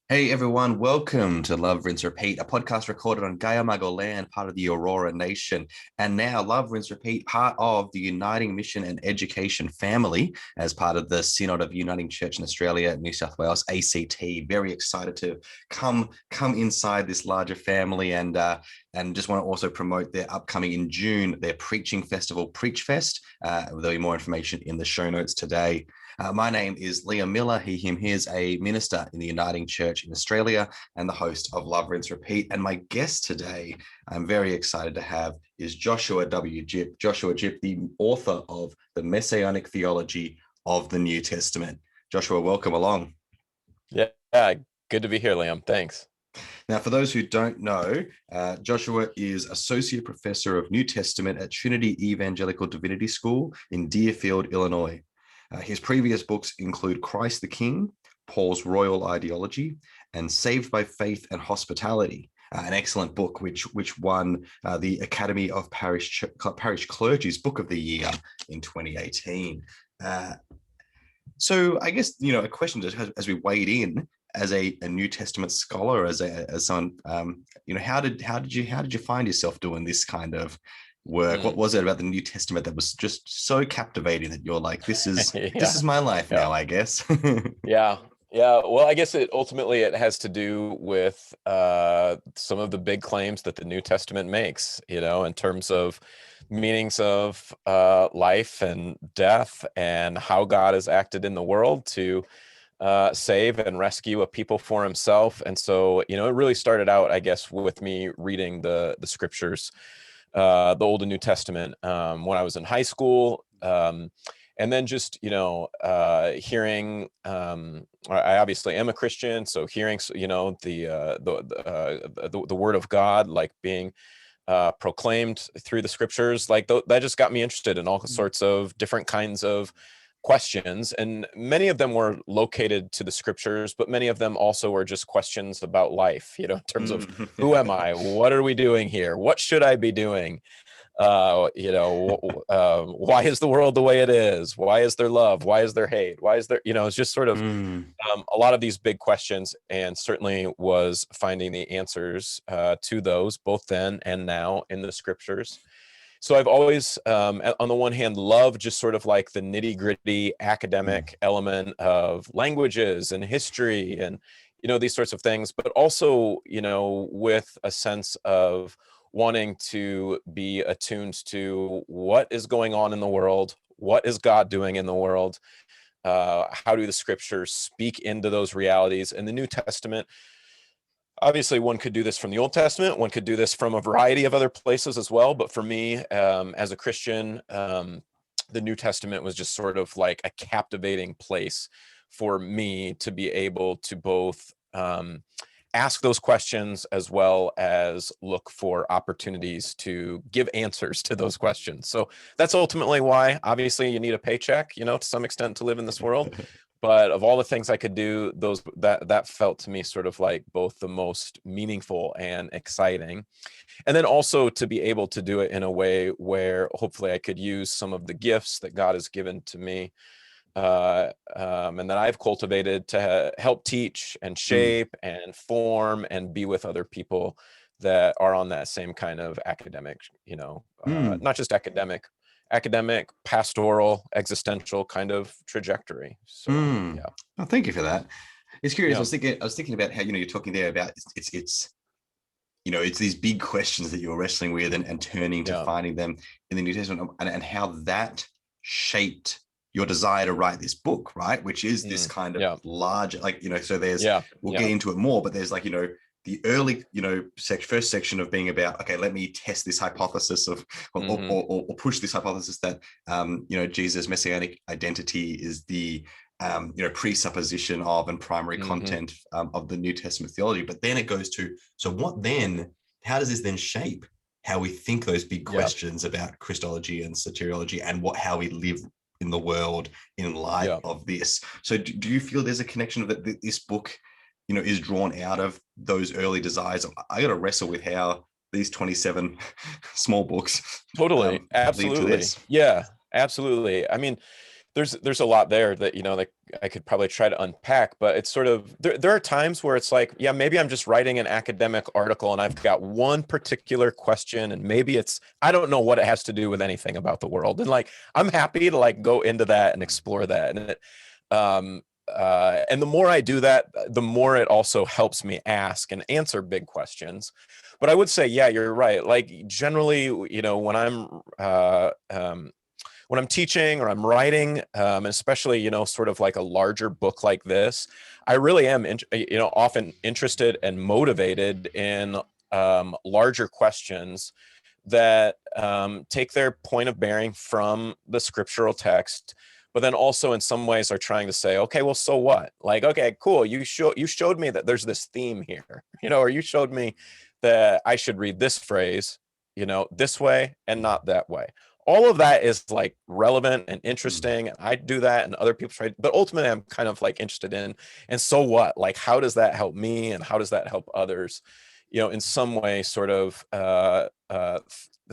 Hey everyone, welcome to Love, Rinse, Repeat, a podcast recorded on Gayamago land, part of the Aurora Nation. And now Love, Rinse, Repeat, part of the Uniting Mission and Education family, as part of the Synod of Uniting Church in Australia, New South Wales, ACT. Very excited to come inside this larger family and just want to also promote their upcoming in June, their preaching festival, Preach Fest. There'll be more information in the show notes today. My name is Liam Miller, he, him, his, a minister in the Uniting Church in Australia and the host of Love, Rinse, Repeat. And my guest today, I'm very excited to have, is Joshua W. Jipp. Joshua Jipp, the author of the Messianic Theology of the New Testament. Joshua, welcome along. Yeah, good to be here, Liam. Thanks. Now, for those who don't know, Joshua is Associate Professor of New Testament at Trinity Evangelical Divinity School in Deerfield, Illinois. His previous books include Christ the King, Paul's Royal Ideology, and Saved by Faith and Hospitality, an excellent book which won the Academy of Parish Clergy's Book of the Year in 2018. So I guess, a question as we wade in as a New Testament scholar, as someone, how did you find yourself doing this kind of work? What was it about the New Testament that was just so captivating that you're like, this is this is my life now, I guess? Yeah. Well, I guess it has to do with some of the big claims that the New Testament makes, in terms of meanings of life and death and how God has acted in the world to save and rescue a people for himself. And so, it really started out, I guess, with me reading the scriptures, the Old and New Testament, when I was in high school, and then just hearing. I obviously am a Christian, so hearing the Word of God like being proclaimed through the scriptures, like that just got me interested in all sorts of different kinds of questions, and many of them were located to the scriptures, but many of them also were just questions about life, in terms of who am I, what are we doing here, what should I be doing, why is the world the way it is, why is there love, why is there hate, why is there, it's just sort of a lot of these big questions, and certainly was finding the answers to those both then and now in the scriptures. So I've always, on the one hand, loved just sort of like the nitty-gritty academic element of languages and history and, these sorts of things, but also, with a sense of wanting to be attuned to what is going on in the world, what is God doing in the world, how do the scriptures speak into those realities. In the New Testament, obviously, one could do this from the Old Testament. One could do this from a variety of other places as well. But for me, as a Christian, the New Testament was just sort of like a captivating place for me to be able to both ask those questions as well as look for opportunities to give answers to those questions. So that's ultimately why, obviously, you need a paycheck, to some extent to live in this world. But of all the things I could do, that felt to me sort of like both the most meaningful and exciting. And then also to be able to do it in a way where hopefully I could use some of the gifts that God has given to me, and that I've cultivated to help teach and shape and form and be with other people that are on that same kind of academic, not just academic, pastoral, existential kind of trajectory. So yeah. Oh, thank you for that. It's curious. Yeah. I was thinking about how, you're talking there about it's these big questions that you're wrestling with and turning to finding them in the New Testament, and how that shaped your desire to write this book, right? Which is this kind of larger, so there's, we'll get into it more, but there's the early, first section of being about, okay, let me test this hypothesis of, or push this hypothesis that, Jesus' messianic identity is the, presupposition of and primary content of the New Testament theology. But then it goes to, so what then, how does this then shape how we think those big questions about Christology and soteriology and how we live in the world in light of this? So do you feel there's a connection that this book, is drawn out of those early desires? I got to wrestle with how these 27 small books totally lead to this. Yeah, absolutely. I mean, there's a lot there that, that I could probably try to unpack, but it's sort of, there are times where it's like, yeah, maybe I'm just writing an academic article and I've got one particular question, and maybe I don't know what it has to do with anything about the world. And like, I'm happy to like go into that and explore that. And the more I do that, the more it also helps me ask and answer big questions. But I would say, yeah, you're right. Like generally, when I'm teaching or I'm writing, especially, sort of like a larger book like this, I really am, often interested and motivated in larger questions that take their point of bearing from the scriptural text, but then also in some ways are trying to say, okay, well, so what? Like, okay, cool. You showed me that there's this theme here, or you showed me that I should read this phrase, this way and not that way. All of that is like relevant and interesting. I do that and other people try, but ultimately I'm kind of like interested in, and so what? Like, how does that help me? And how does that help others? In some way, sort of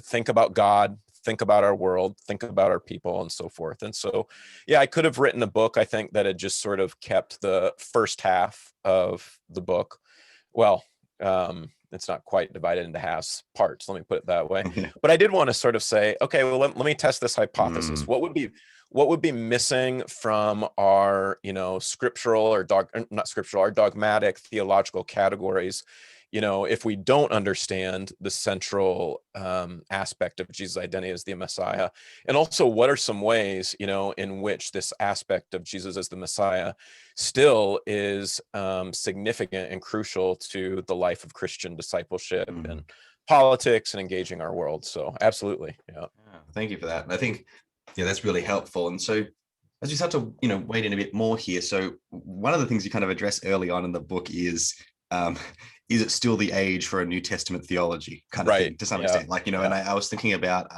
think about God, think about our world, think about our people, and so forth. And so, yeah, I could have written a book, I think, that had just sort of kept the first half of the book. Well, it's not quite divided into parts, let me put it that way. But I did want to sort of say, okay, well, let me test this hypothesis. What would be missing from our, scriptural or not scriptural, our dogmatic theological categories, if we don't understand the central aspect of Jesus' identity as the Messiah? And also, what are some ways, in which this aspect of Jesus as the Messiah still is significant and crucial to the life of Christian discipleship and politics and engaging our world? So absolutely. Yeah. Thank you for that. And I think, that's really helpful. And so as we start to, wade in a bit more here. So one of the things you kind of address early on in the book is it still the age for a New Testament theology kind of thing to some extent? Like, and I was thinking about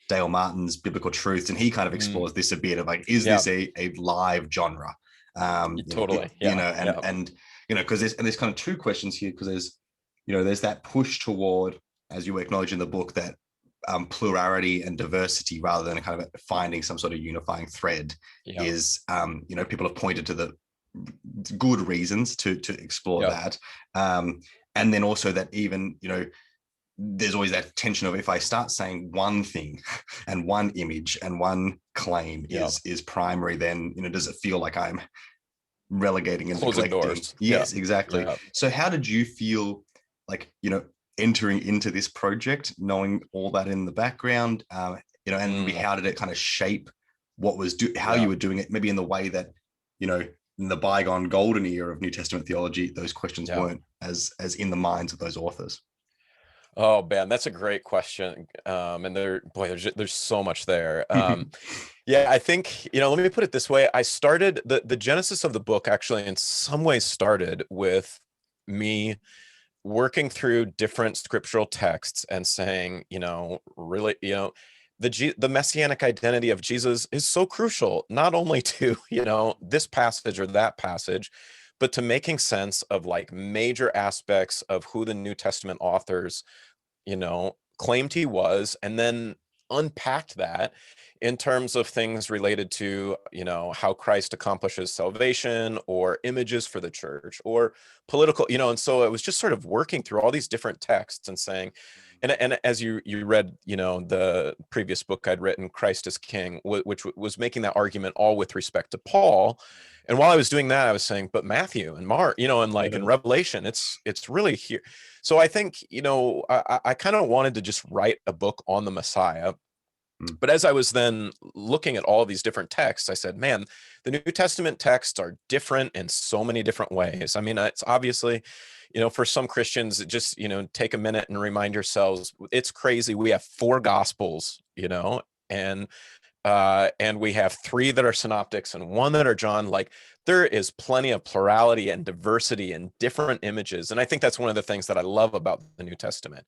Dale Martin's Biblical Truths, and he kind of explores this a bit of like, is this a live genre? Totally. And because there's kind of two questions here, because there's that push toward, as you acknowledge in the book, that plurality and diversity, rather than kind of finding some sort of unifying thread, is people have pointed to the good reasons to explore that, and then also that even there's always that tension of, if I start saying one thing and one image and one claim is primary, then does it feel like I'm relegating and closing neglecting doors? Yes, exactly. So how did you feel like entering into this project, knowing all that in the background, and maybe how did it kind of shape what was how you were doing it, maybe in the way that in the bygone golden era of New Testament theology, those questions weren't as in the minds of those authors? Oh man, that's a great question. And there's so much there. Yeah, I think, let me put it this way. I started the genesis of the book actually in some ways started with me working through different scriptural texts and saying, really, the Messianic identity of Jesus is so crucial, not only to, this passage or that passage, but to making sense of like major aspects of who the New Testament authors, claimed he was, and then unpacked that in terms of things related to, how Christ accomplishes salvation, or images for the church, or political, and so it was just sort of working through all these different texts and saying, and as you read, the previous book I'd written, Christ is King, which was making that argument all with respect to Paul. And while I was doing that, I was saying, but Matthew and Mark, and like in Revelation, it's really here. So I think, I kind of wanted to just write a book on the Messiah. But as I was then looking at all these different texts, I said, man, the New Testament texts are different in so many different ways. I mean, it's obviously, for some Christians, just, take a minute and remind yourselves, it's crazy. We have 4 gospels, and we have 3 that are synoptics and 1 that are John. Like, there is plenty of plurality and diversity and different images. And I think that's one of the things that I love about the New Testament.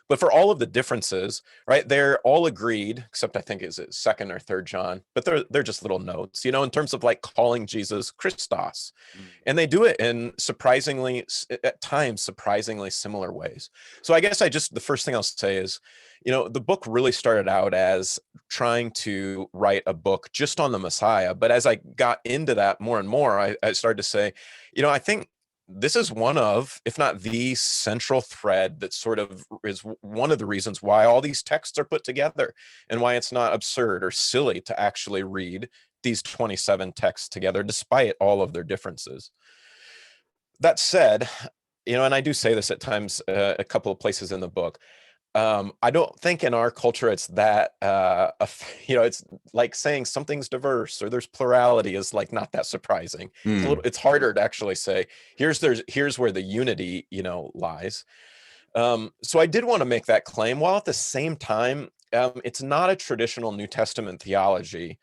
But for all of the differences, right, they're all agreed, except I think is it 2nd or 3rd John, but they're just little notes, you know, in terms of like calling Jesus Christos. And they do it in surprisingly, at times, surprisingly similar ways. So I guess the first thing I'll say is, you know, the book really started out as trying to write a book just on the Messiah. But as I got into that more and more, I started to say, you know, I think this is one of, if not the central thread that sort of is one of the reasons why all these texts are put together and why it's not absurd or silly to actually read these 27 texts together, despite all of their differences. That said, you know, and I do say this at times, a couple of places in the book, I don't think in our culture it's that, you know, it's like saying something's diverse or there's plurality is like not that surprising. It's harder to actually say, here's where the unity, you know, lies. So I did want to make that claim, while at the same time, it's not a traditional New Testament theology.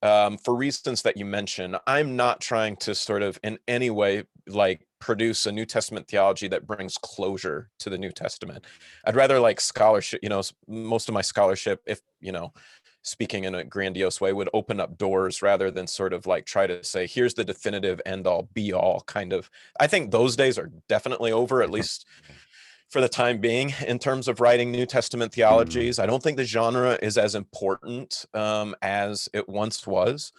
For reasons that you mentioned, I'm not trying to sort of in any way like produce a New Testament theology that brings closure to the New Testament. I'd rather like scholarship, you know, most of my scholarship, if, you know, speaking in a grandiose way, would open up doors rather than sort of like try to say, here's the definitive end all be all kind of. I think those days are definitely over, at least for the time being, in terms of writing New Testament theologies. I don't think the genre is as important as it once was.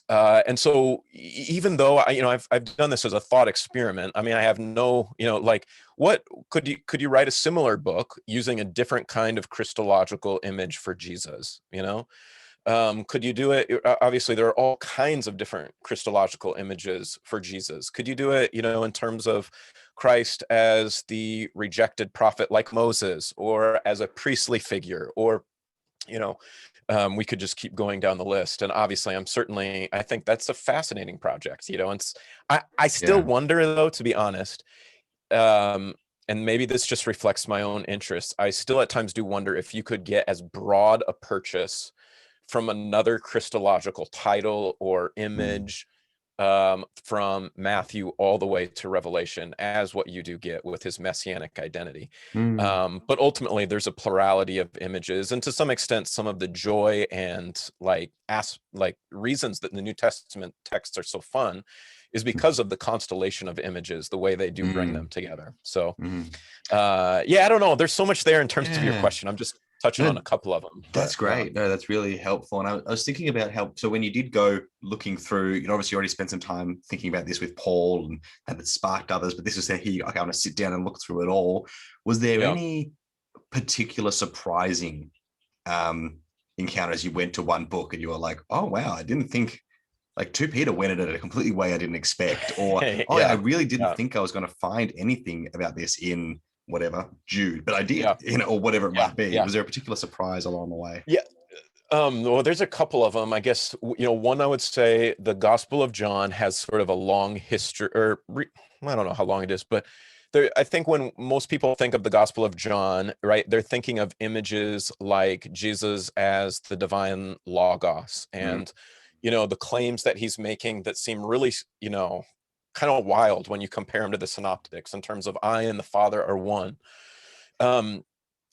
And so even though I've done this as a thought experiment, I mean, I have no, you know, like, what could you write a similar book using a different kind of Christological image for Jesus, you know? Could you do it? Obviously, there are all kinds of different Christological images for Jesus. Could you do it, you know, in terms of Christ as the rejected prophet like Moses, or as a priestly figure, or, you know, we could just keep going down the list. And obviously, I think that's a fascinating project, you know, and I still wonder, though, to be honest, and maybe this just reflects my own interests, I still at times do wonder if you could get as broad a purchase from another Christological title or image from Matthew all the way to Revelation as what you do get with his messianic identity. But ultimately, there's a plurality of images, and to some extent, some of the joy and like reasons that the New Testament texts are so fun is because of the constellation of images, the way they do bring them together. So, yeah, I don't know. There's so much there in terms of your question. I'm just touching on a couple of them. That's great. No, that's really helpful. And I was thinking about how, so when you did go looking through, you know, obviously you already spent some time thinking about this with Paul and that it sparked others, but this was here, okay, I want to sit down and look through it all. Was there any particular surprising encounters you went to one book and you were like, oh, wow, I didn't think, like 2 Peter went at it a completely way I didn't expect, or, I really didn't think I was going to find anything about this in whatever Jude, but I did, you know, or whatever it might be. Was there a particular surprise along the way? Well, there's a couple of them, I guess. You know, one, I would say the Gospel of John has sort of a long history, or I don't know how long it is, but I think when most people think of the Gospel of John, right, they're thinking of images like Jesus as the divine Logos, and you know, the claims that he's making that seem really, you know, kind of wild when you compare him to the synoptics in terms of I and the Father are one. And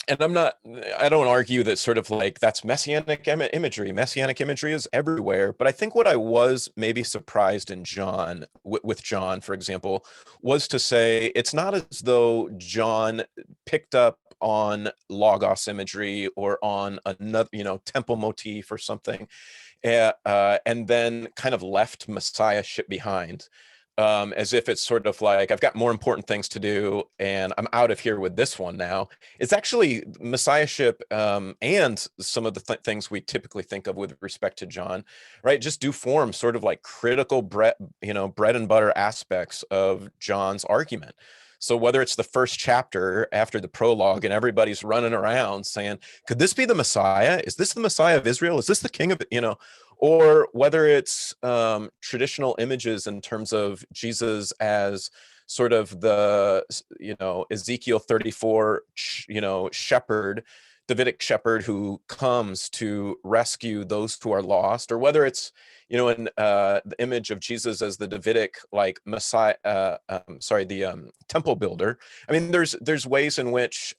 I don't argue that sort of like that's messianic imagery. Messianic imagery is everywhere. But I think what I was maybe surprised in John, with John, for example, was to say it's not as though John picked up on Logos imagery or on another, you know, temple motif or something, and then kind of left messiahship behind. As if it's sort of like, I've got more important things to do and I'm out of here with this one now. It's actually messiahship and some of the things we typically think of with respect to John, right? Just do form sort of like critical bread and butter aspects of John's argument. So whether it's the first chapter after the prologue and everybody's running around saying, could this be the Messiah? Is this the Messiah of Israel? Is this the king of, you know, or whether it's traditional images in terms of Jesus as sort of the, you know, Ezekiel 34, you know, shepherd Davidic shepherd who comes to rescue those who are lost, or whether it's, you know, in the image of Jesus as the Davidic like Messiah, the temple builder. I mean, there's ways in which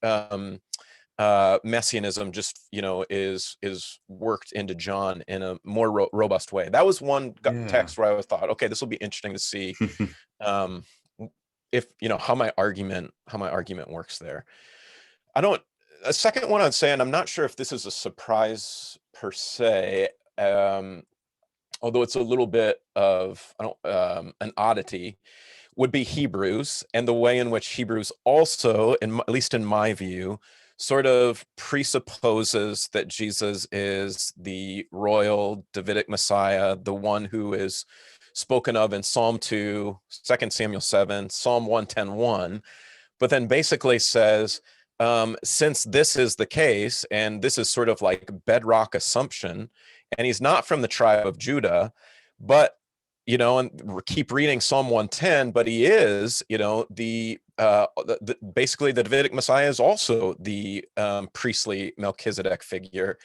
Messianism just, you know, is worked into John in a more robust way. That was one text where I thought, okay, this will be interesting to see if, you know, how my argument works there. A second one I'd say, and I'm not sure if this is a surprise per se, although it's a little bit of an oddity, would be Hebrews, and the way in which Hebrews also, at least in my view, sort of presupposes that Jesus is the royal Davidic Messiah, the one who is spoken of in Psalm 2, 2 Samuel 7, Psalm 110:1, but then basically says, since this is the case, and this is sort of like bedrock assumption, and he's not from the tribe of Judah, but, you know, and keep reading Psalm 110, but he is, you know, basically the Davidic Messiah is also the priestly Melchizedek figure.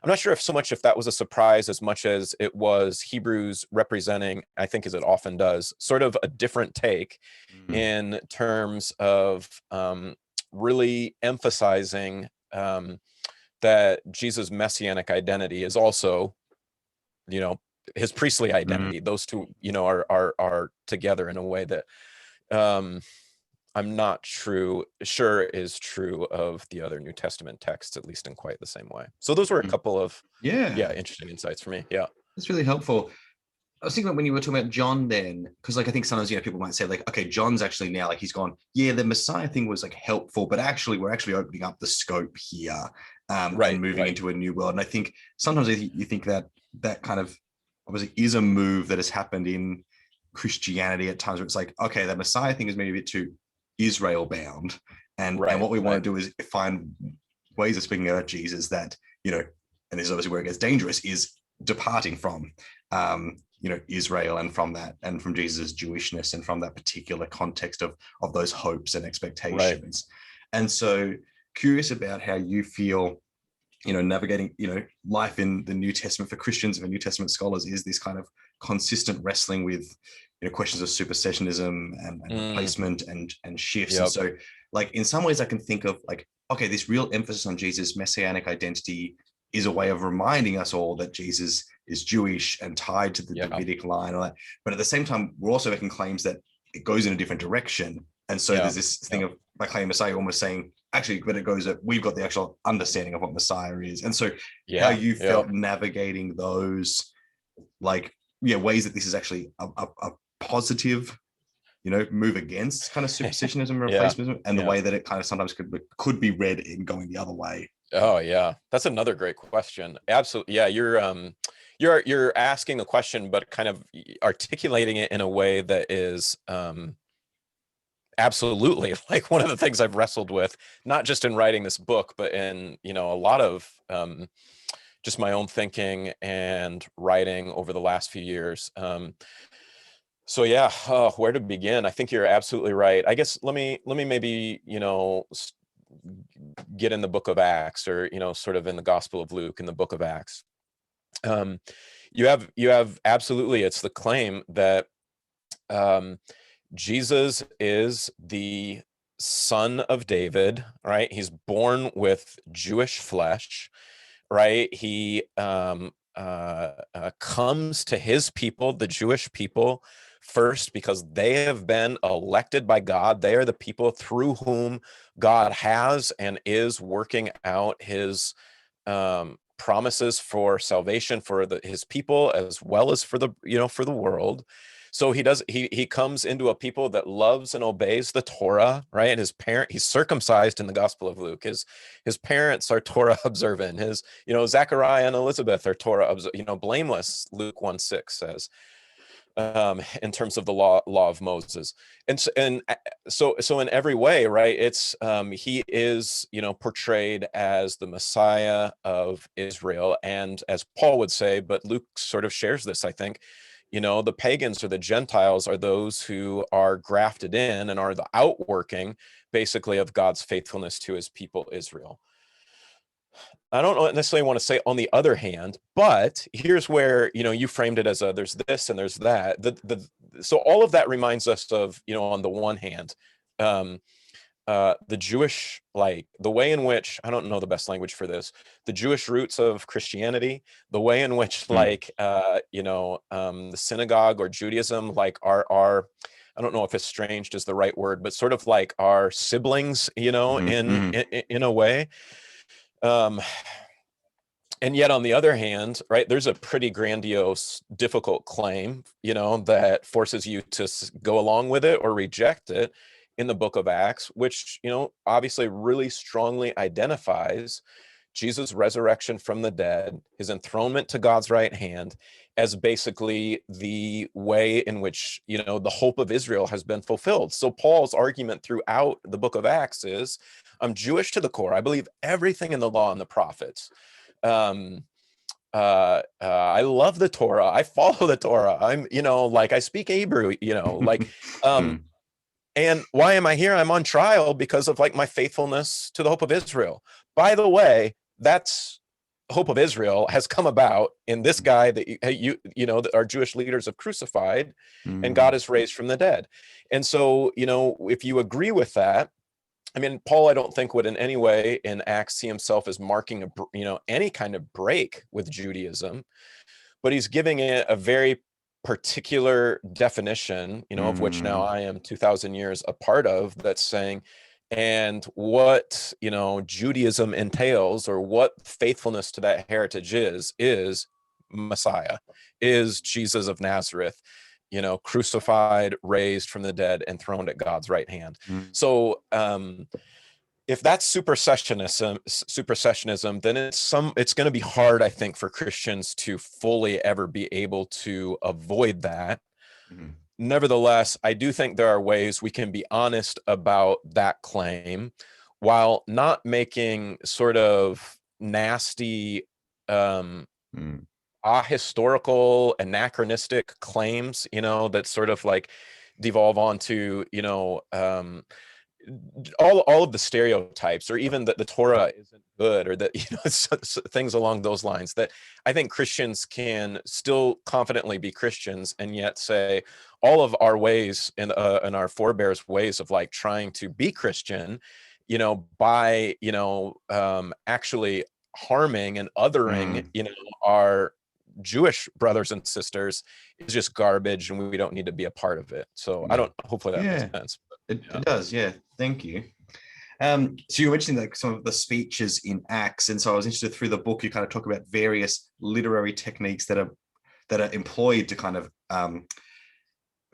I'm not sure if that was a surprise as much as it was Hebrews representing, I think as it often does, sort of a different take in terms of really emphasizing that Jesus' messianic identity is also, you know, his priestly identity. Those two, you know, are together in a way that I'm not sure is true of the other New Testament texts, at least in quite the same way. So those were a couple of interesting insights for me. Yeah, that's really helpful. I was thinking about when you were talking about John then, because like I think sometimes, you know, people might say like, okay, John's actually now like he's gone, yeah, the Messiah thing was like helpful, but actually we're actually opening up the scope here and moving into a new world. And I think sometimes you think that kind of obviously is a move that has happened in Christianity at times where it's like, okay, the Messiah thing is maybe a bit too Israel bound, and what we want to do is find ways of speaking about Jesus that, you know, and this is obviously where it gets dangerous, is departing from you know, Israel and from that, and from Jesus' Jewishness, and from that particular context of those hopes and expectations. And so curious about how you feel, you know, navigating, you know, life in the New Testament for Christians and New Testament scholars is this kind of consistent wrestling with, you know, questions of supersessionism and replacement and shifts. And so like in some ways I can think of like, okay, this real emphasis on Jesus' messianic identity is a way of reminding us all that Jesus is Jewish and tied to the Davidic line, or that. But at the same time, we're also making claims that it goes in a different direction. And so there's this thing of by claiming Messiah almost saying, actually, but it goes that we've got the actual understanding of what Messiah is. And so how you felt navigating those, like, ways that this is actually a positive, you know, move against kind of supersessionism and replacement, and the way that it kind of sometimes could be read in going the other way. Oh yeah, that's another great question. Absolutely, yeah. You're asking a question, but kind of articulating it in a way that is absolutely like one of the things I've wrestled with, not just in writing this book, but in, you know, a lot of just my own thinking and writing over the last few years. So yeah, where to begin? I think you're absolutely right. I guess let me maybe, you know, get in the book of Acts, or, you know, sort of in the Gospel of Luke, in the book of Acts. You have absolutely, it's the claim that Jesus is the son of David, right? He's born with Jewish flesh, right? He comes to his people, the Jewish people, first, because they have been elected by God. They are the people through whom God has and is working out his promises for salvation for his people, as well as for the, you know, for the world. So he comes into a people that loves and obeys the Torah, right? And he's circumcised in the Gospel of Luke. His parents are Torah observant. His, you know, Zechariah and Elizabeth are Torah, you know, blameless, Luke 1:6 says, in terms of the law of Moses. And so in every way, right, it's he is, you know, portrayed as the Messiah of Israel. And as Paul would say, but Luke sort of shares this, I think, you know, the pagans or the Gentiles are those who are grafted in and are the outworking basically of God's faithfulness to his people Israel. I don't necessarily want to say on the other hand, but here's where, you framed it as there's this and there's that. So all of that reminds us of, on the one hand, um, the Jewish, like the way in which, I don't know the best language for this, the Jewish roots of Christianity, the way in which the synagogue or Judaism, like are I don't know if estranged is the right word, but sort of like our siblings, in a way. And yet on the other hand, right, there's a pretty grandiose, difficult claim, that forces you to go along with it or reject it in the book of Acts, which, obviously really strongly identifies Jesus' resurrection from the dead, his enthronement to God's right hand, as basically the way in which, the hope of Israel has been fulfilled. So Paul's argument throughout the book of Acts is, I'm Jewish to the core. I believe everything in the law and the prophets. I love the Torah. I follow the Torah. I'm, I speak Hebrew, and why am I here? I'm on trial because of my faithfulness to the hope of Israel. By the way, that's hope of Israel has come about in this guy that that our Jewish leaders have crucified, and God is raised from the dead. And so, if you agree with that, I mean, Paul, I don't think would in any way in Acts see himself as marking any kind of break with Judaism, but he's giving it a very particular definition, of which now I am 2,000 years a part of, that's saying, and what, Judaism entails, or what faithfulness to that heritage is Messiah, is Jesus of Nazareth, crucified, raised from the dead, and throned at God's right hand. So if that's supersessionism, then it's going to be hard, I think, for Christians to fully ever be able to avoid that. Nevertheless, I do think there are ways we can be honest about that claim while not making sort of nasty historical anachronistic claims, that sort of devolve onto, all of the stereotypes, or even that the Torah isn't good, or that, things along those lines, that I think Christians can still confidently be Christians and yet say all of our ways and our forebears' ways of trying to be Christian, by, actually harming and othering, our Jewish brothers and sisters, is just garbage, and we don't need to be a part of it. So hopefully that makes sense. It does, yeah. Thank you. So you were mentioning some of the speeches in Acts, and so I was interested, through the book you kind of talk about various literary techniques that are employed to kind of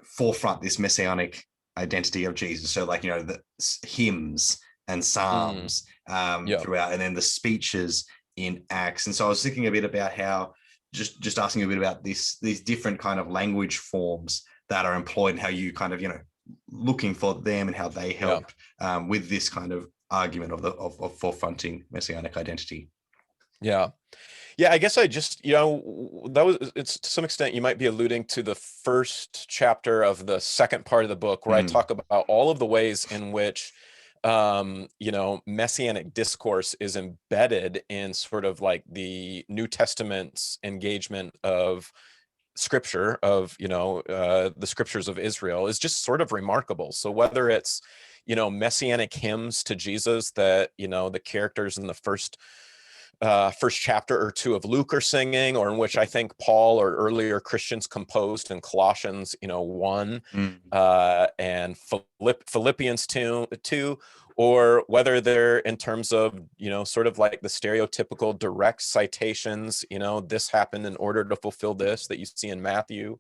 forefront this messianic identity of Jesus. So the hymns and psalms throughout, and then the speeches in Acts. And so I was thinking a bit about how, just asking a bit about these different kind of language forms that are employed, and how you kind of looking for them and how they helped with this kind of argument of forefronting messianic identity. I guess I just, it's to some extent, you might be alluding to the first chapter of the second part of the book, where I talk about all of the ways in which messianic discourse is embedded in sort of the New Testament's engagement of scripture, of the scriptures of Israel, is just sort of remarkable. So whether it's messianic hymns to Jesus that the characters in the first chapter or two of Luke are singing, or in which I think Paul or earlier Christians composed in Colossians 1 and Philippians 2, or whether they're in terms of sort of the stereotypical direct citations, this happened in order to fulfill this, that you see in Matthew.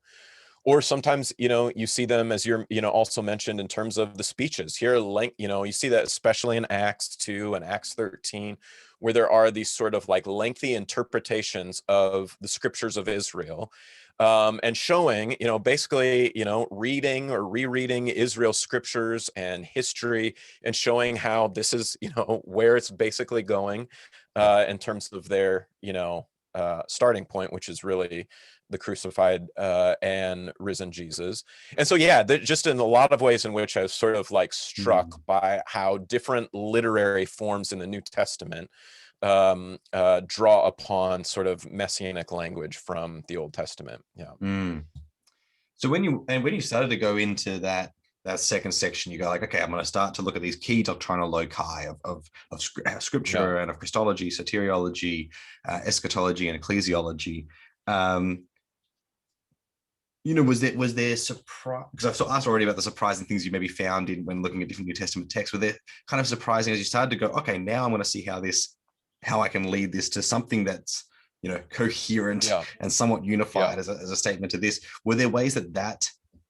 Or sometimes, you see them, as you're, also mentioned, in terms of the speeches here, you see that especially in Acts 2 and Acts 13, where there are these sort of lengthy interpretations of the scriptures of Israel, and showing, basically, reading or rereading Israel's scriptures and history, and showing how this is, where it's basically going, in terms of their, starting point, which is really the crucified and risen Jesus. And so, just in a lot of ways in which I was sort of struck by how different literary forms in the New Testament draw upon sort of messianic language from the Old Testament. Yeah. So when you started to go into that second section, you go like, okay, I'm going to start to look at these key doctrinal loci of scripture and of Christology, soteriology, eschatology, and ecclesiology. Was there surprise? Because I've asked already about the surprising things you maybe found when looking at different New Testament texts. Were there kind of surprising as you started to go, okay, now I'm going to see how I can lead this to something that's coherent and somewhat unified as a statement to this? Were there ways that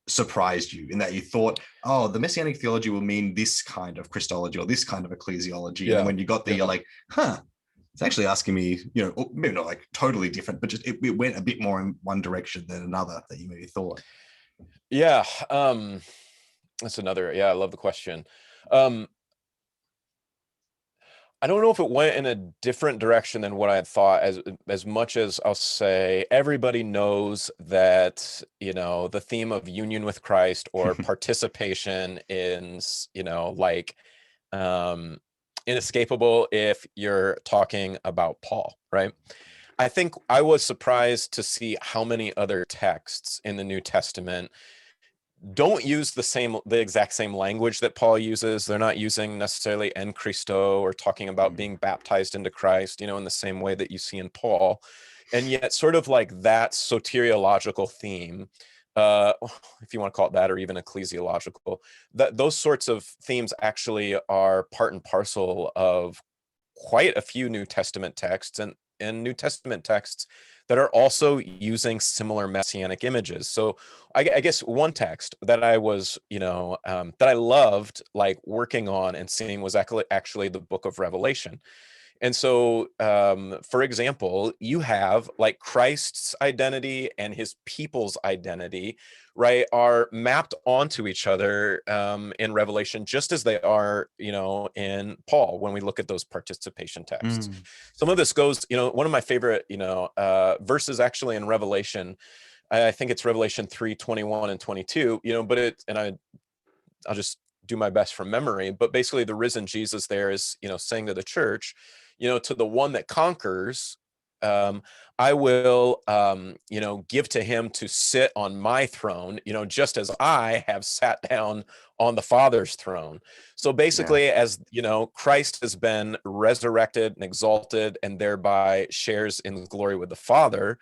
surprised you in that you thought, oh, the Messianic theology will mean this kind of Christology or this kind of ecclesiology, and when you got there, you're like, it's actually asking me, maybe not like totally different, but just it went a bit more in one direction than another that you maybe thought. Yeah. That's another, I love the question. I don't know if it went in a different direction than what I had thought, as much as I'll say everybody knows that, the theme of union with Christ or participation is, inescapable if you're talking about Paul, right? I think I was surprised to see how many other texts in the New Testament don't use the exact same language that Paul uses. They're not using necessarily en Christo or talking about being baptized into Christ, in the same way that you see in Paul. And yet sort of like that soteriological theme, if you want to call it that, or even ecclesiological, those sorts of themes actually are part and parcel of quite a few New Testament texts and New Testament texts that are also using similar messianic images. So I guess one text that I was, that I loved like working on and seeing was actually the book of Revelation. And so, for example, you have like Christ's identity and his people's identity, right, are mapped onto each other in Revelation, just as they are, in Paul, when we look at those participation texts. Some of this goes, one of my favorite, verses actually in Revelation, I think it's Revelation 3:21 and 22, I'll just do my best from memory, but basically the risen Jesus there is, saying to the church, to the one that conquers, I will, give to him to sit on my throne, just as I have sat down on the Father's throne. So basically, as Christ has been resurrected and exalted and thereby shares in glory with the Father,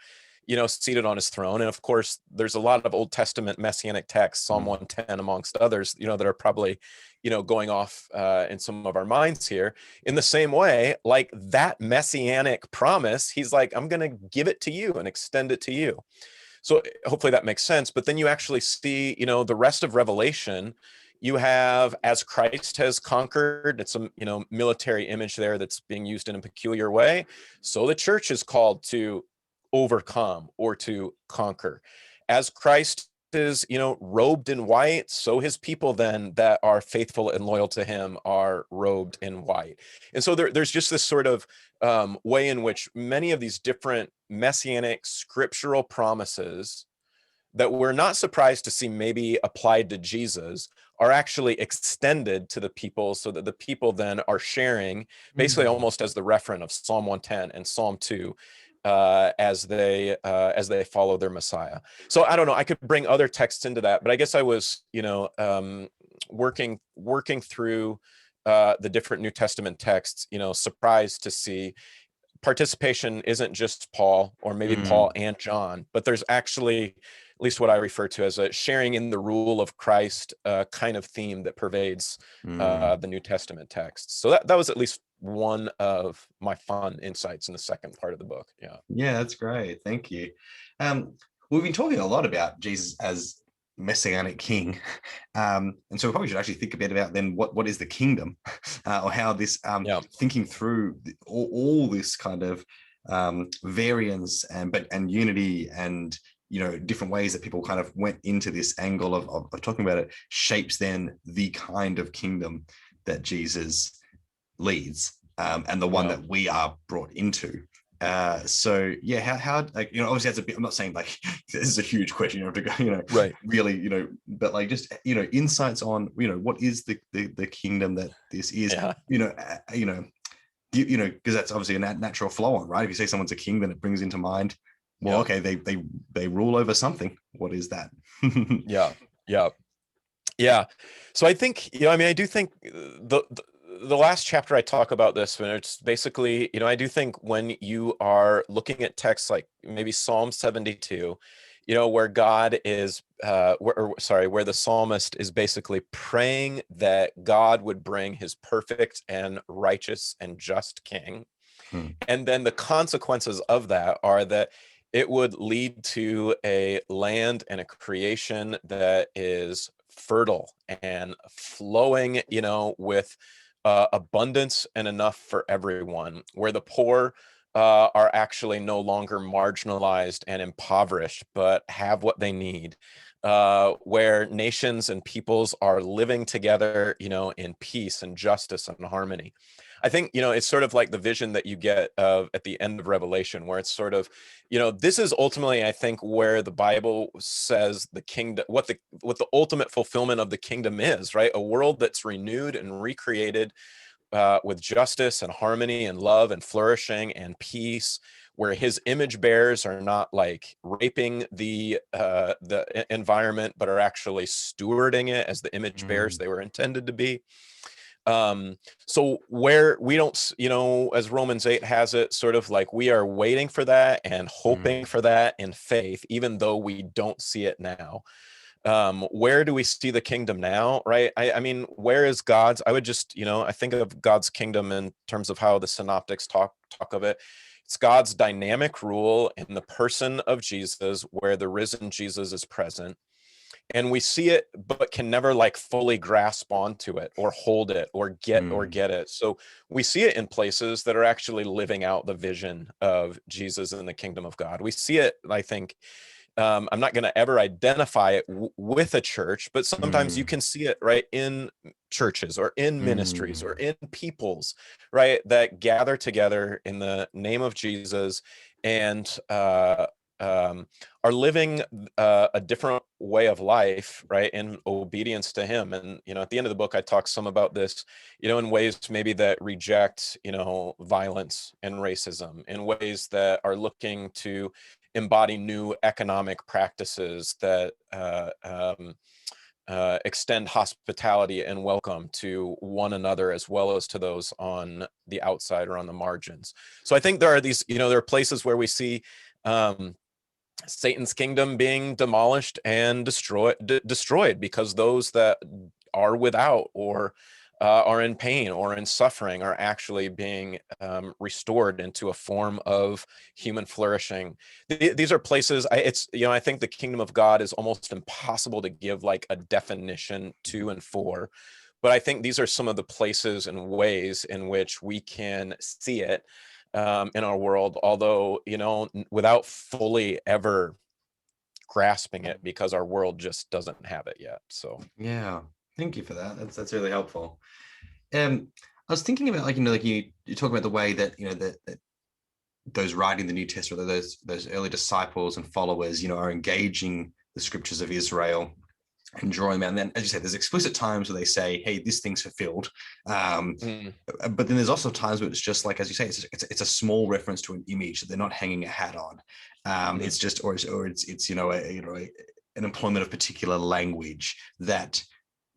seated on his throne. And of course, there's a lot of Old Testament messianic texts, Psalm 110 amongst others, that are probably, going off in some of our minds here. In the same way, like that messianic promise, he's like, I'm going to give it to you and extend it to you. So hopefully that makes sense. But then you actually see, the rest of Revelation, you have, as Christ has conquered, it's a, military image there that's being used in a peculiar way. So the church is called to overcome or to conquer. As Christ is, robed in white, so his people then that are faithful and loyal to him are robed in white. And so there's just this sort of way in which many of these different messianic scriptural promises that we're not surprised to see maybe applied to Jesus are actually extended to the people, so that the people then are sharing basically almost as the referent of Psalm 110 and Psalm 2 as they follow their Messiah. So I don't know, I could bring other texts into that, but I guess I was, working through the different New Testament texts, surprised to see participation isn't just Paul or maybe Paul and John, but there's actually, at least what I refer to as a sharing in the rule of Christ kind of theme that pervades the New Testament texts. So that was at least one of my fun insights in the second part of the book. Yeah, that's great. Thank you. We've been talking a lot about Jesus as Messianic King, and so we probably should actually think a bit about then what is the kingdom, or how this thinking through all this kind of variance and unity and different ways that people kind of went into this angle of talking about it shapes then the kind of kingdom that Jesus leads, and the one that we are brought into. So yeah, how like, obviously that's a bit, I'm not saying like this is a huge question, you have to go, right, really, but like just, insights on, what is the kingdom that this is, you know, because that's obviously a natural flow on, right? If you say someone's a king, then it brings into mind, well, okay, they rule over something. What is that? Yeah, yeah, yeah. So I think, I mean, I do think the last chapter I talk about this, when it's basically, I do think when you are looking at texts like maybe Psalm 72, where God is, where the psalmist is basically praying that God would bring his perfect and righteous and just king. And then the consequences of that are that it would lead to a land and a creation that is fertile and flowing, with abundance and enough for everyone, where the poor are actually no longer marginalized and impoverished, but have what they need. Where nations and peoples are living together, in peace and justice and harmony. I think, it's sort of like the vision that you get of at the end of Revelation, where it's sort of, this is ultimately, I think, where the Bible says the kingdom, what the ultimate fulfillment of the kingdom is, right? A world that's renewed and recreated with justice and harmony and love and flourishing and peace, where his image bearers are not like raping the environment, but are actually stewarding it as the image bearers they were intended to be. So where we don't, as Romans 8 has it, sort of like we are waiting for that and hoping for that in faith, even though we don't see it now. Where do we see the kingdom now, right? I mean, where is God's? I would just, I think of God's kingdom in terms of how the synoptics talk of it. It's God's dynamic rule in the person of Jesus, where the risen Jesus is present. And we see it, but can never like fully grasp onto it or hold it or get it. So we see it in places that are actually living out the vision of Jesus and the kingdom of God. We see it, I think, I'm not going to ever identify it with a church, but sometimes you can see it right in churches or in ministries or in peoples, right, that gather together in the name of Jesus and are living a different way of life, right, in obedience to him. And, at the end of the book, I talk some about this, in ways maybe that reject, violence and racism, in ways that are looking to embody new economic practices that extend hospitality and welcome to one another, as well as to those on the outside or on the margins. So I think there are these, there are places where we see Satan's kingdom being demolished and destroyed because those that are without or are in pain or in suffering are actually being restored into a form of human flourishing. These are places, I think the kingdom of God is almost impossible to give like a definition to and for, but I think these are some of the places and ways in which we can see it in our world, although, without fully ever grasping it, because our world just doesn't have it yet. So yeah, thank you for that. That's really helpful. I was thinking about, like, like you talk about the way that, that those writing the New Testament, those early disciples and followers, are engaging the scriptures of Israel and drawing them out. And then, as you said, there's explicit times where they say, hey, this thing's fulfilled. But then there's also times where it's just like, as you say, it's a small reference to an image that they're not hanging a hat on. It's just, or it's an employment of particular language that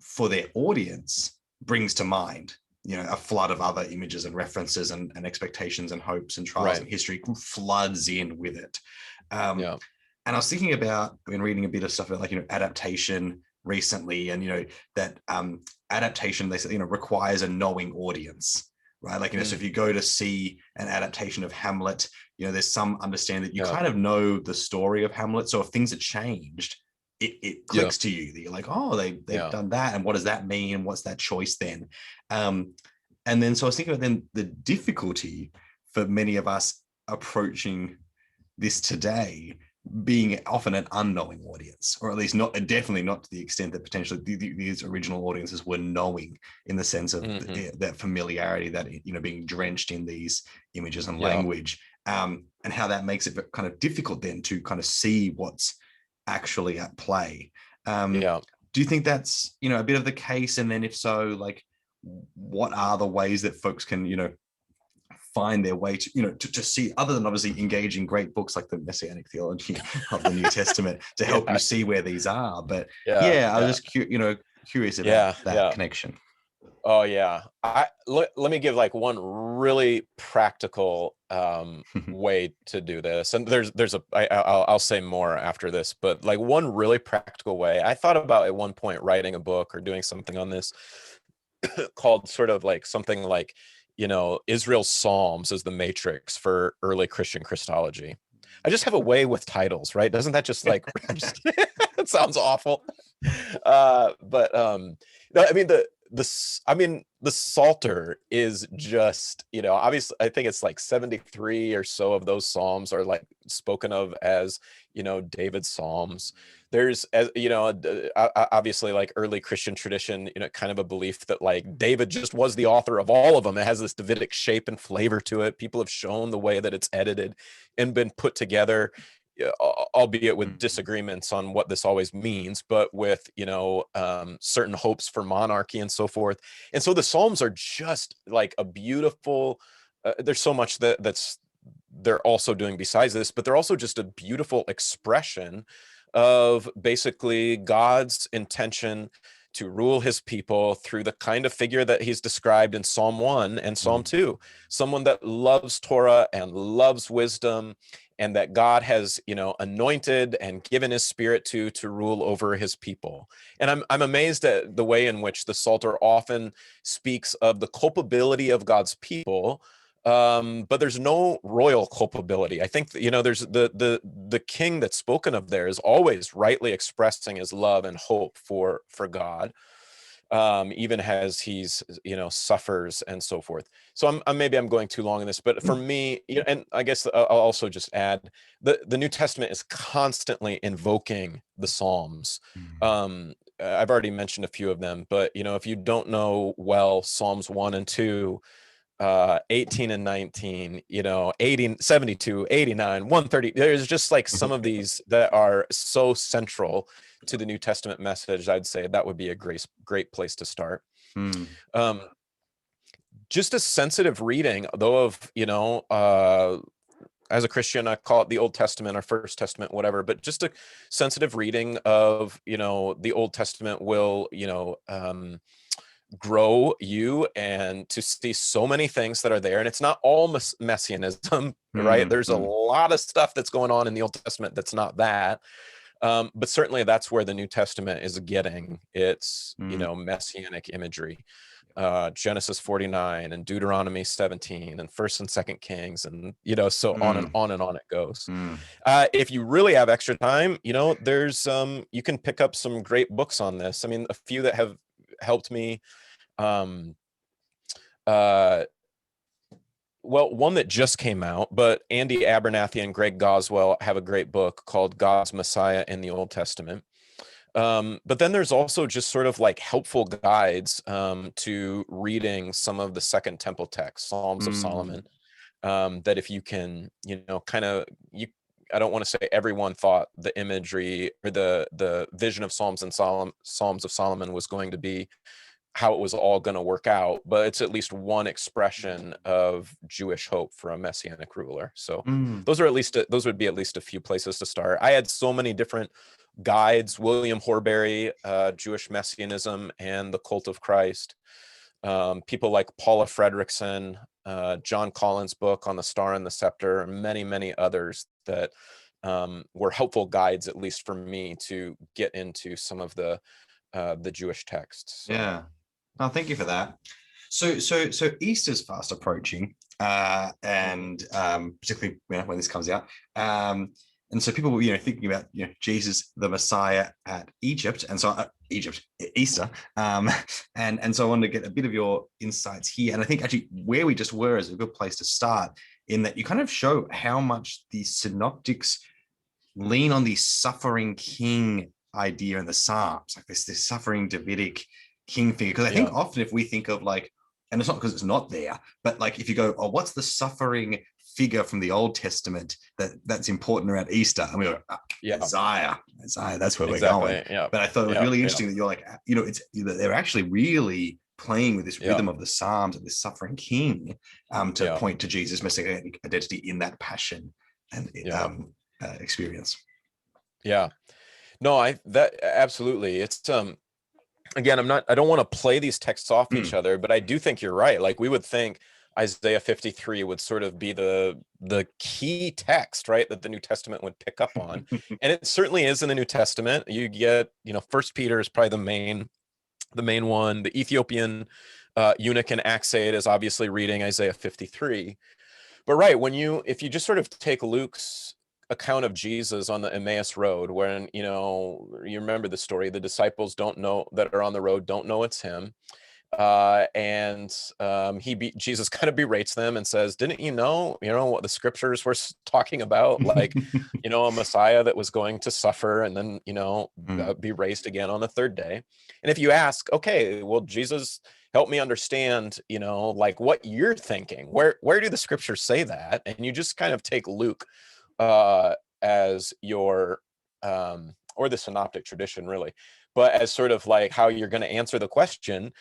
for their audience brings to mind, a flood of other images and references and expectations and hopes and trials and history floods in with it. And I was thinking about, I've been reading a bit of stuff about, like, adaptation recently, and, that adaptation, they say, requires a knowing audience, right? Like, so if you go to see an adaptation of Hamlet, there's some understanding that you kind of know the story of Hamlet. So if things are changed, it clicks to you that you're like, oh, they've done that. And what does that mean? And what's that choice then? And then, so I was thinking about then the difficulty for many of us approaching this today being often an unknowing audience, or at least definitely not to the extent that potentially these original audiences were knowing, in the sense of that familiarity, that, being drenched in these images and language, and how that makes it kind of difficult then to kind of see what's actually at play. Do you think that's, a bit of the case? And then if so, like, what are the ways that folks can, find their way to, to see, other than obviously engaging great books like the Messianic Theology of the New Testament to help you see where these are. But I was just curious about that connection. Oh yeah. Let me give like one really practical way to do this. And I'll say more after this, but like one really practical way I thought about at one point writing a book or doing something on this called sort of like something like, Israel's Psalms as the matrix for early Christian Christology. I just have a way with titles, right? Doesn't that just like, it sounds awful. But no, I mean, the Psalter is just, obviously I think it's like 73 or so of those Psalms are like spoken of as, David's Psalms. There's, as obviously like early Christian tradition, kind of a belief that like David just was the author of all of them. It has this Davidic shape and flavor to it. People have shown the way that it's edited and been put together, albeit with disagreements on what this always means, but with, certain hopes for monarchy and so forth. And so the Psalms are just like a beautiful, there's so much that's they're also doing besides this, but they're also just a beautiful expression of basically God's intention to rule his people through the kind of figure that he's described in Psalm 1 and Psalm 2, someone that loves Torah and loves wisdom, and that God has, anointed and given his spirit to rule over his people. And I'm amazed at the way in which the Psalter often speaks of the culpability of God's people, but there's no royal culpability. I think there's the king that's spoken of there is always rightly expressing his love and hope for God, even as he's suffers and so forth. So maybe I'm going too long in this, but for me, and I guess I'll also just add the New Testament is constantly invoking the Psalms. I've already mentioned a few of them, but if you don't know well Psalms 1 and 2, 18 and 19, 80, 72, 89, 130. There's just like some of these that are so central to the New Testament message. I'd say that would be a great place to start. Just a sensitive reading, though, of, as a Christian, I call it the Old Testament or First Testament, whatever, but just a sensitive reading of, the Old Testament will, grow you and to see so many things that are there. And it's not all messianism, right? There's a lot of stuff that's going on in the Old Testament that's not that. But certainly that's where the New Testament is getting its, messianic imagery. Genesis 49 and Deuteronomy 17 and 1st and 2nd Kings, and so on and on and on it goes. If you really have extra time, there's you can pick up some great books on this. I mean, a few that have helped me. Well, one that just came out, but Andy Abernathy and Greg Goswell have a great book called God's Messiah in the Old Testament. But then there's also just sort of like helpful guides to reading some of the Second Temple texts, Psalms of Solomon, that if you can, I don't want to say everyone thought the imagery or the vision of Psalms of Solomon was going to be how it was all going to work out, but it's at least one expression of Jewish hope for a messianic ruler. So those would be at least a few places to start. I had so many different guides: William Horbury, Jewish Messianism and the Cult of Christ, people like Paula Fredrickson, John Collins' book on the Star and the Scepter, and many others that were helpful guides, at least for me, to get into some of the Jewish texts. So. Yeah. Oh, thank you for that. So Easter's fast approaching, and particularly when this comes out. And so people were, thinking about, Jesus, the Messiah at Egypt, and so Easter. And so I wanted to get a bit of your insights here. And I think actually where we just were is a good place to start, in that you kind of show how much the synoptics lean on the suffering king idea in the Psalms, like this suffering Davidic king figure. Because I think often if we think of like, and it's not because it's not there, but like if you go, oh, what's the suffering figure from the Old Testament that's important around Easter? And we go, Isaiah, that's where we're going. Yeah. But I thought it was really interesting that you're like, they're actually really playing with this rhythm of the Psalms and this suffering King to point to Jesus' messianic identity in that passion and experience. Yeah, no, that absolutely. It's again, I don't want to play these texts off each other, but I do think you're right. Like, we would think Isaiah 53 would sort of be the key text, right, that the New Testament would pick up on. And it certainly is in the New Testament. You get, First Peter is probably the main one. The Ethiopian eunuch in Acts 8 is obviously reading Isaiah 53. But right, if you just sort of take Luke's account of Jesus on the Emmaus Road, when, you remember the story, the disciples that are on the road don't know it's him. Jesus kind of berates them and says, didn't you know what the scriptures were talking about? Like, a Messiah that was going to suffer and then, be raised again on the third day. And if you ask, okay, well, Jesus, help me understand, like what you're thinking, where do the scriptures say that? And you just kind of take Luke as your, or the synoptic tradition really, but as sort of like how you're going to answer the question,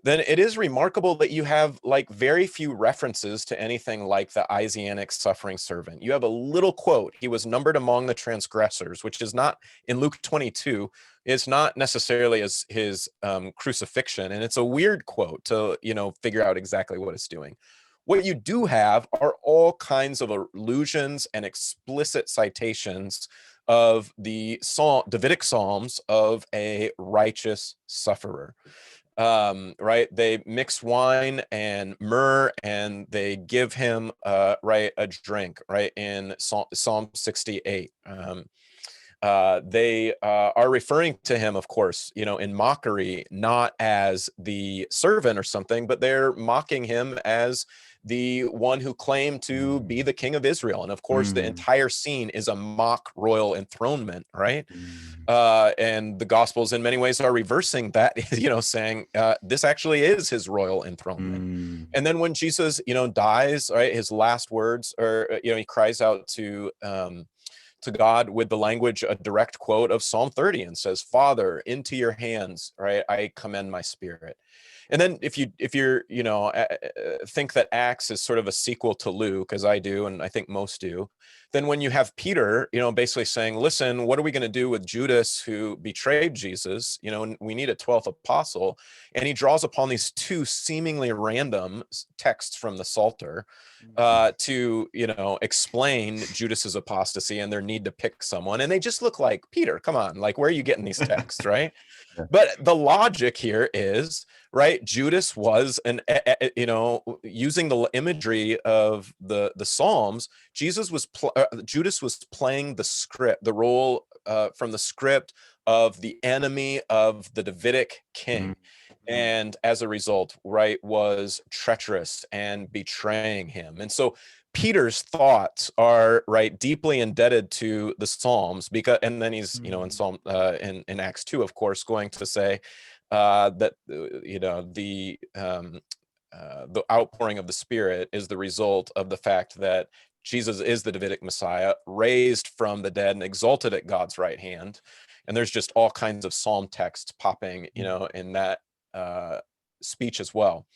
then it is remarkable that you have like very few references to anything like the Isaianic suffering servant. You have a little quote, he was numbered among the transgressors, which is not in Luke 22. It's not necessarily as his crucifixion. And it's a weird quote to, figure out exactly what it's doing. What you do have are all kinds of allusions and explicit citations of the Davidic Psalms of a righteous sufferer. Right, they mix wine and myrrh and they give him a drink, right, in Psalm 68. They are referring to him, of course, in mockery, not as the servant or something, but they're mocking him as the one who claimed to be the king of Israel. And of course, the entire scene is a mock royal enthronement, right? And the Gospels in many ways are reversing that, saying this actually is his royal enthronement. And then when Jesus, dies, right, his last words, or, he cries out to God with the language, a direct quote of Psalm 30, and says, Father, into your hands, right, I commend my spirit. And then if you're, think that Acts is sort of a sequel to Luke, as I do, and I think most do, then when you have Peter, basically saying, listen, what are we going to do with Judas who betrayed Jesus? We need a 12th apostle. And he draws upon these two seemingly random texts from the Psalter to, explain Judas's apostasy and their need to pick someone. And they just look like, Peter, come on, like, where are you getting these texts, right? But the logic here is, right, Judas was using the imagery of the Psalms, Judas was playing the role from the script of the enemy of the Davidic king. And as a result, right, was treacherous and betraying him. And so Peter's thoughts are, right, deeply indebted to the Psalms, and then he's, in Psalm in Acts 2, of course, going to say that the outpouring of the Spirit is the result of the fact that Jesus is the Davidic Messiah, raised from the dead and exalted at God's right hand. And there's just all kinds of Psalm texts popping, in that speech as well.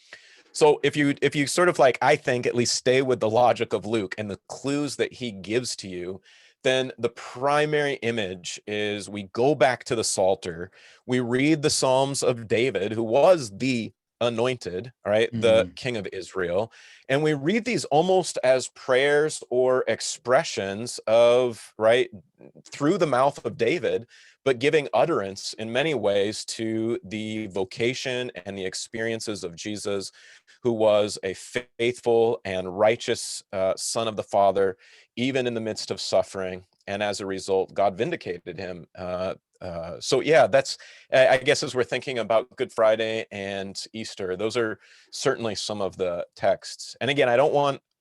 So if you sort of like, I think, at least stay with the logic of Luke and the clues that he gives to you, then the primary image is we go back to the Psalter, we read the Psalms of David, who was the anointed, right, the king of Israel, and we read these almost as prayers or expressions of, right, through the mouth of David, but giving utterance in many ways to the vocation and the experiences of Jesus, who was a faithful and righteous son of the Father, even in the midst of suffering. And as a result, God vindicated him. So yeah, that's, I guess, as we're thinking about Good Friday and Easter, those are certainly some of the texts. And again,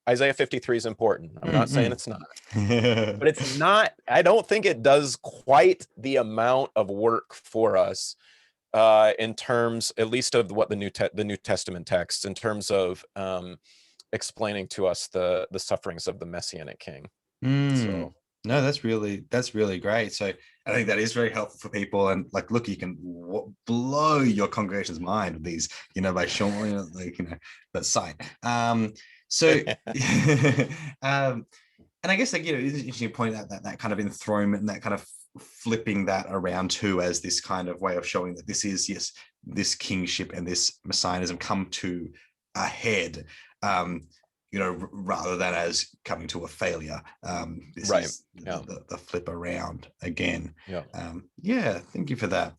Isaiah 53 is important. I'm not saying it's not, but it's not, I don't think it does quite the amount of work for us in terms, at least of what the New Testament texts, in terms of explaining to us the sufferings of the Messianic King. So no, that's really great. So I think that is very helpful for people. And like, look, you can blow your congregation's mind with these, by showing, that sign. So, and I guess it's interesting to point out that kind of enthronement and that kind of flipping that around too, as this kind of way of showing that this is, yes, this kingship and this messianism come to a head, rather than as coming to a failure. This right. is the flip around again. Yeah. Thank you for that.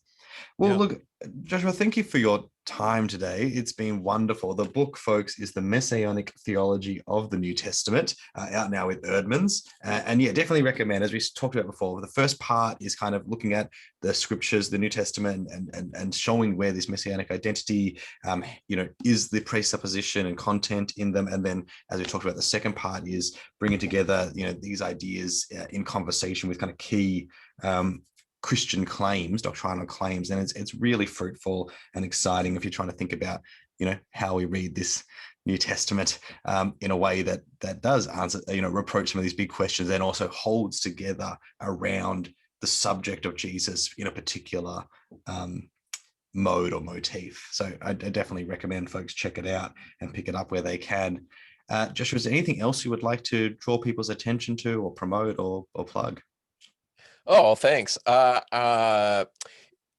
Well, look, Joshua, thank you for your time today. It's been wonderful. The book, folks, is The Messianic Theology of the New Testament, out now with Eerdmans. And definitely recommend, as we talked about before, the first part is kind of looking at the scriptures, the New Testament, and showing where this messianic identity, is the presupposition and content in them. And then, as we talked about, the second part is bringing together, these ideas in conversation with kind of key Christian claims, doctrinal claims, and it's really fruitful and exciting if you're trying to think about, how we read this New Testament in a way that does answer, approach some of these big questions, and also holds together around the subject of Jesus in a particular mode or motif. So I definitely recommend folks check it out and pick it up where they can. Joshua, is there anything else you would like to draw people's attention to, or promote, or plug? Oh, thanks. I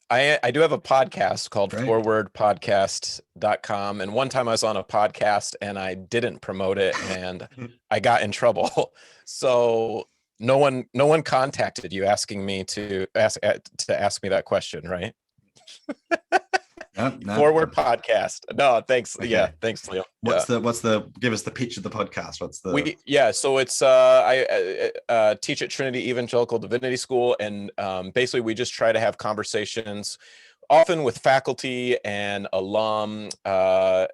do have a podcast called forwardpodcast.com. And one time I was on a podcast and I didn't promote it and I got in trouble. So no one contacted you asking me to ask me that question, right? No. Forward podcast. No, thanks. Okay. Yeah, thanks, Leo. What's the give us the pitch of the podcast? So it's I teach at Trinity Evangelical Divinity School, and basically we just try to have conversations often with faculty and alum to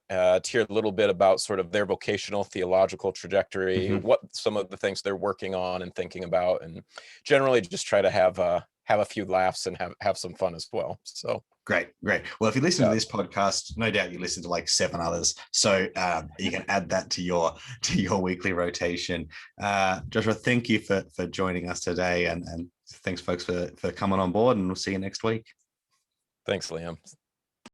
hear a little bit about sort of their vocational theological trajectory, what some of the things they're working on and thinking about, and generally just try to have a few laughs and have some fun as well. So Great. Well, if you listen to this podcast, no doubt you listen to like 7 others. So you can add that to your weekly rotation. Joshua, thank you for joining us today, and thanks folks for coming on board, and we'll see you next week. Thanks, Liam.